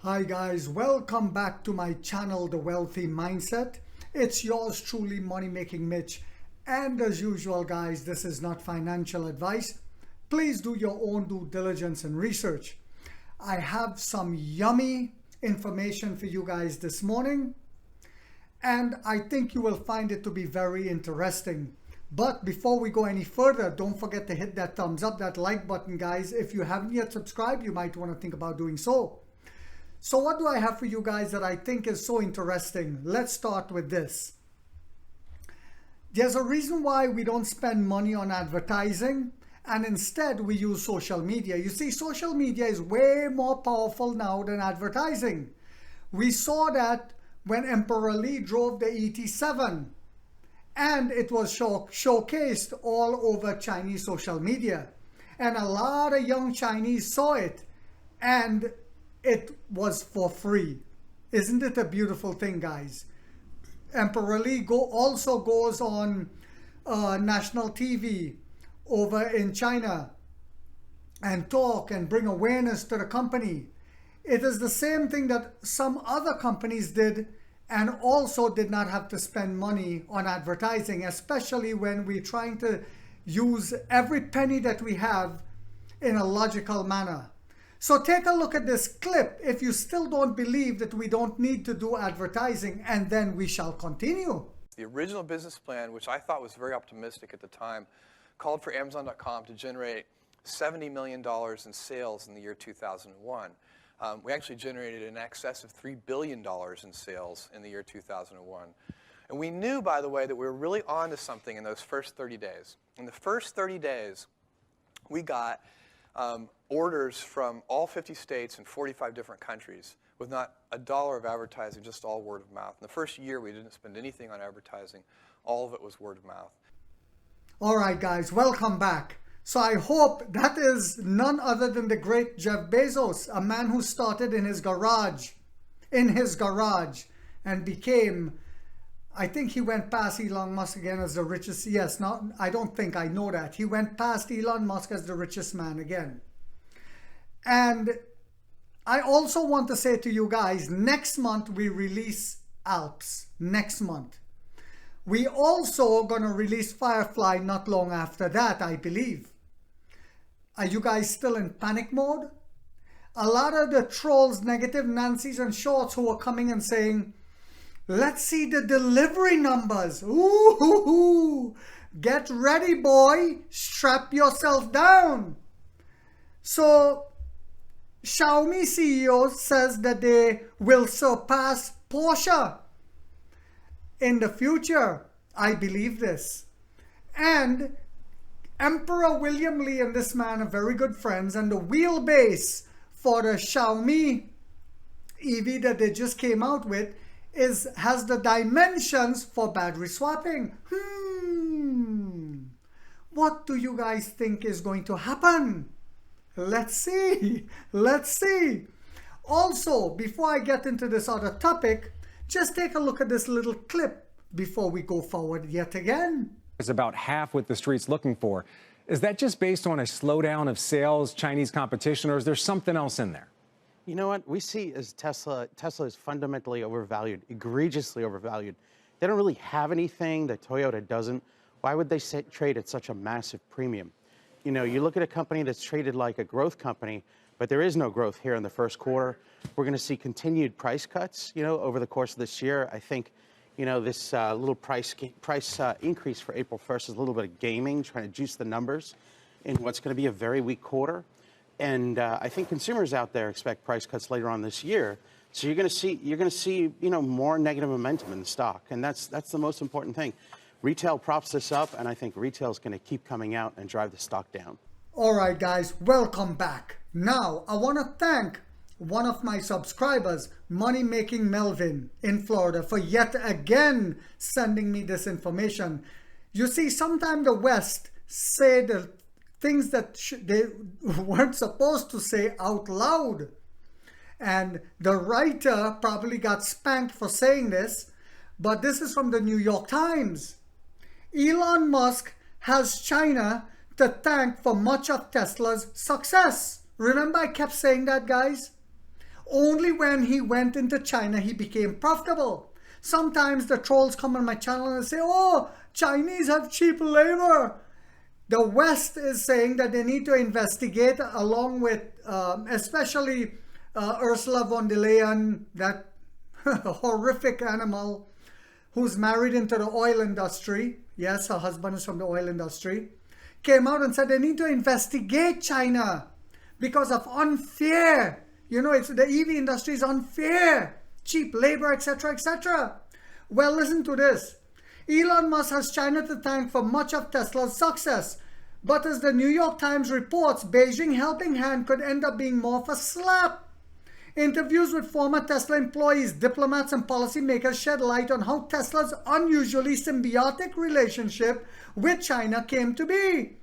Hi guys, welcome back to my channel, The Wealthy Mindset. It's yours truly, Money Making Mitch. And as usual guys, this is not financial advice. Please do your own due diligence and research. I have some yummy information for you guys this morning, and I think you will find it to be very interesting. But before we go any further, don't forget to hit that thumbs up, that like button guys. If you haven't yet subscribed, you might want to think about doing so. So what do I have for you guys that I think is so interesting? Let's start with this. There's a reason why we don't spend money on advertising and instead we use social media. You see, social media is way more powerful now than advertising. We saw that when Emperor Lee drove the ET7 and it was showcased all over Chinese social media. And a lot of young Chinese saw it and it was for free. Isn't it a beautiful thing, guys? Emperor Lee also goes on national TV over in China and talk and bring awareness to the company. It is the same thing that some other companies did and also did not have to spend money on advertising, especially when we're trying to use every penny that we have in a logical manner. So take a look at this clip if you still don't believe that we don't need to do advertising, and then we shall continue. The original business plan, which I thought was very optimistic at the time, called for Amazon.com to generate $70 million in sales in the year 2001. We actually generated in excess of $3 billion in sales in the year 2001. And we knew, by the way, that we were really on to something in those first 30 days. In the first 30 days, we got orders from all 50 states and 45 different countries with not a dollar of advertising, just all word of mouth. In the first year, we didn't spend anything on advertising. All of it was word of mouth. All right, guys, welcome back. So I hope that is none other than the great Jeff Bezos, a man who started in his garage, and became, I think he went past Elon Musk again as the richest. Yes, not, I don't think, I know that. He went past Elon Musk as the richest man again. And I also want to say to you guys, next month we release Alps. Next month. We also going to release Firefly not long after that, I believe. Are you guys still in panic mode? A lot of the trolls, negative Nancy's and shorts who are coming and saying, let's see the delivery numbers. Ooh, get ready, boy. Strap yourself down. So Xiaomi CEO says that they will surpass Porsche in the future. I believe this. And Emperor William Lee and this man are very good friends, and the wheelbase for the Xiaomi EV that they just came out with has the dimensions for battery swapping. What do you guys think is going to happen? Let's see. Let's see. Also, before I get into this other topic, just take a look at this little clip before we go forward yet again. It's about half what the street's looking for. Is that just based on a slowdown of sales, Chinese competition, or is there something else in there? You know what? We see as Tesla is fundamentally overvalued, egregiously overvalued. They don't really have anything that Toyota doesn't. Why would they trade at such a massive premium? You know, you look at a company that's traded like a growth company, but there is no growth here in the first quarter. We're going to see continued price cuts, over the course of this year. I think, this little price increase for April 1st is a little bit of gaming, trying to juice the numbers in what's going to be a very weak quarter. And I think consumers out there expect price cuts later on this year. So you're going to see, more negative momentum in the stock, and that's the most important thing. Retail props this up, and I think retail is going to keep coming out and drive the stock down. All right, guys, welcome back. Now, I want to thank one of my subscribers, Money Making Melvin in Florida, for yet again sending me this information. You see, sometimes the West say the things that they weren't supposed to say out loud. And the writer probably got spanked for saying this, but this is from the New York Times. Elon Musk has China to thank for much of Tesla's success. Remember I kept saying that, guys? Only when he went into China he became profitable. Sometimes the trolls come on my channel and say, oh, Chinese have cheap labor. The West is saying that they need to investigate, along with especially Ursula von der Leyen, that horrific animal who's married into the oil industry. Yes, her husband is from the oil industry. Came out and said they need to investigate China because of unfair, it's the EV industry is unfair, cheap labor, etc., etc. Well, listen to this. Elon Musk has China to thank for much of Tesla's success. But as the New York Times reports, Beijing helping hand could end up being more of a slap. Interviews with former Tesla employees, diplomats, and policymakers shed light on how Tesla's unusually symbiotic relationship with China came to be.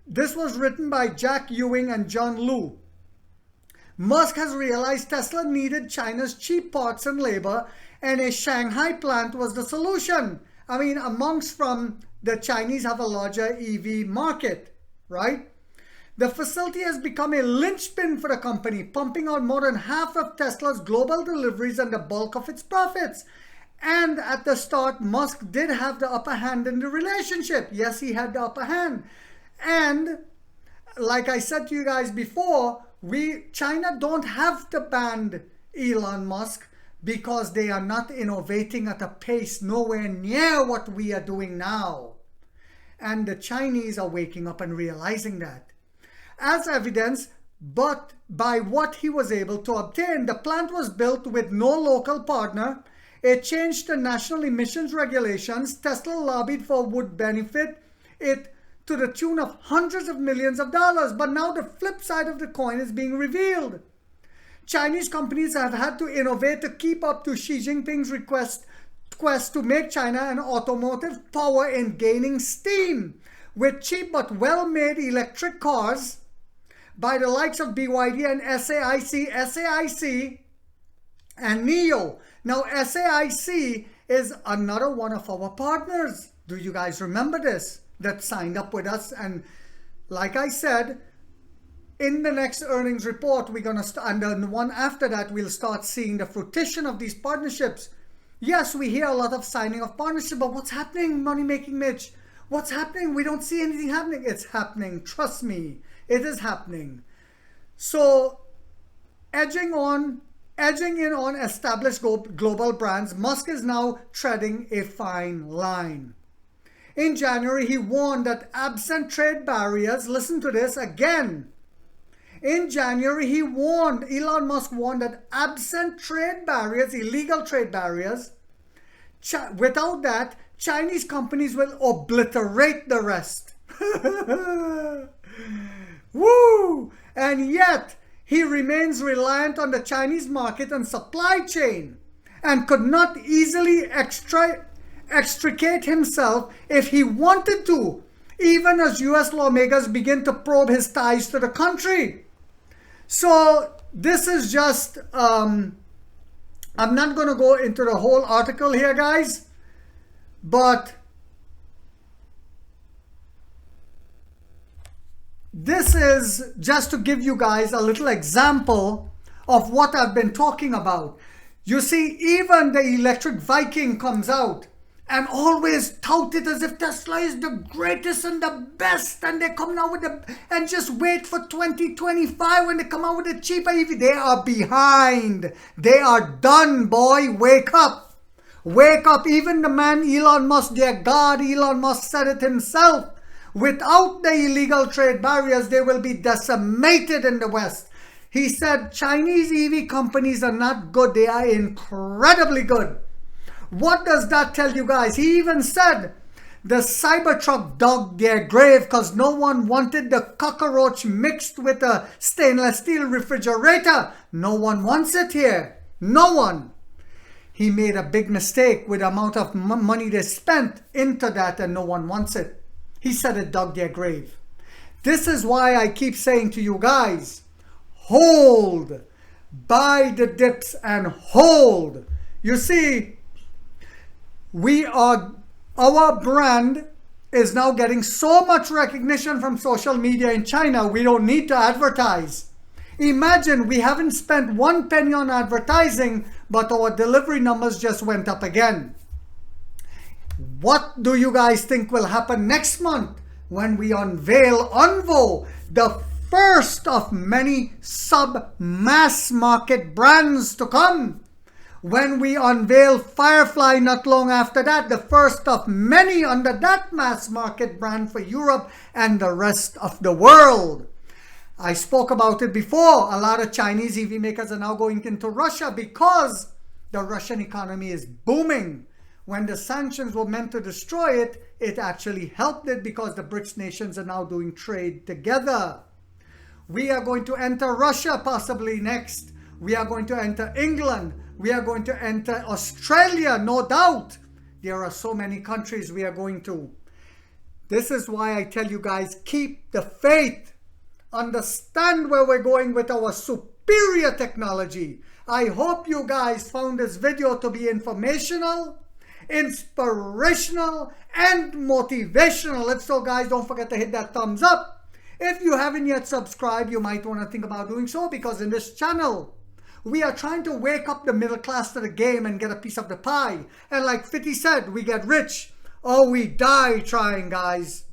This was written by Jack Ewing and John Liu. Musk has realized Tesla needed China's cheap parts and labor, and a Shanghai plant was the solution. I mean, amongst from the Chinese have a larger EV market, right? The facility has become a linchpin for the company, pumping out more than half of Tesla's global deliveries and the bulk of its profits. And at the start, Musk did have the upper hand in the relationship. Yes, he had the upper hand. And like I said to you guys before, China don't have to ban Elon Musk because they are not innovating at a pace nowhere near what we are doing now. And the Chinese are waking up and realizing that. As evidenced, but by what he was able to obtain, the plant was built with no local partner. It changed the national emissions regulations Tesla lobbied for would benefit it to the tune of hundreds of millions of dollars. But now the flip side of the coin is being revealed. Chinese companies have had to innovate to keep up to Xi Jinping's quest to make China an automotive power in gaining steam with cheap but well-made electric cars by the likes of BYD and SAIC and NIO. Now SAIC is another one of our partners. Do you guys remember this? That signed up with us, and like I said, in the next earnings report, we're going to and the one after that, we'll start seeing the fruition of these partnerships. Yes, we hear a lot of signing of partnerships, but what's happening, Money Making Mitch? What's happening? We don't see anything happening. It's happening. Trust me, it is happening. So, edging in on established global brands, Musk is now treading a fine line. In January, he warned that absent trade barriers, listen to this again. In January, Elon Musk warned that absent trade barriers, illegal trade barriers, without that, Chinese companies will obliterate the rest. Woo! And yet, he remains reliant on the Chinese market and supply chain and could not easily extricate himself if he wanted to, even as US lawmakers begin to probe his ties to the country. So this is just, I'm not going to go into the whole article here, guys, but this is just to give you guys a little example of what I've been talking about. You see, even the electric Viking comes out and always tout it as if Tesla is the greatest and the best, and they come out with and just wait for 2025 when they come out with a cheaper EV. They are behind. They are done, boy. Wake up. Wake up. Even the man Elon Musk, dear God, Elon Musk said it himself. Without the illegal trade barriers, they will be decimated in the West. He said Chinese EV companies are not good. They are incredibly good. What does that tell you guys? He even said the Cybertruck dug their grave because no one wanted the cockroach mixed with a stainless steel refrigerator. No one wants it here. No one. He made a big mistake with the amount of money they spent into that, and no one wants it. He said it dug their grave. This is why I keep saying to you guys, hold. Buy the dips and hold. You see, our brand is now getting so much recognition from social media in China, we don't need to advertise. Imagine we haven't spent 1 penny on advertising, but our delivery numbers just went up again. What do you guys think will happen next month when we unveil Unvo, the first of many sub-mass market brands to come? When we unveil Firefly not long after that, the first of many under that mass market brand for Europe and the rest of the world. I spoke about it before. A lot of Chinese EV makers are now going into Russia because the Russian economy is booming. When the sanctions were meant to destroy it, it actually helped it because the BRICS nations are now doing trade together. We are going to enter Russia possibly next. We are going to enter England. We are going to enter Australia, no doubt. There are so many countries we are going to. This is why I tell you guys, keep the faith. Understand where we're going with our superior technology. I hope you guys found this video to be informational, inspirational, and motivational. If so, guys, don't forget to hit that thumbs up. If you haven't yet subscribed, you might want to think about doing so, because in this channel, we are trying to wake up the middle class to the game and get a piece of the pie. And like 50 said, we get rich or we die trying, guys.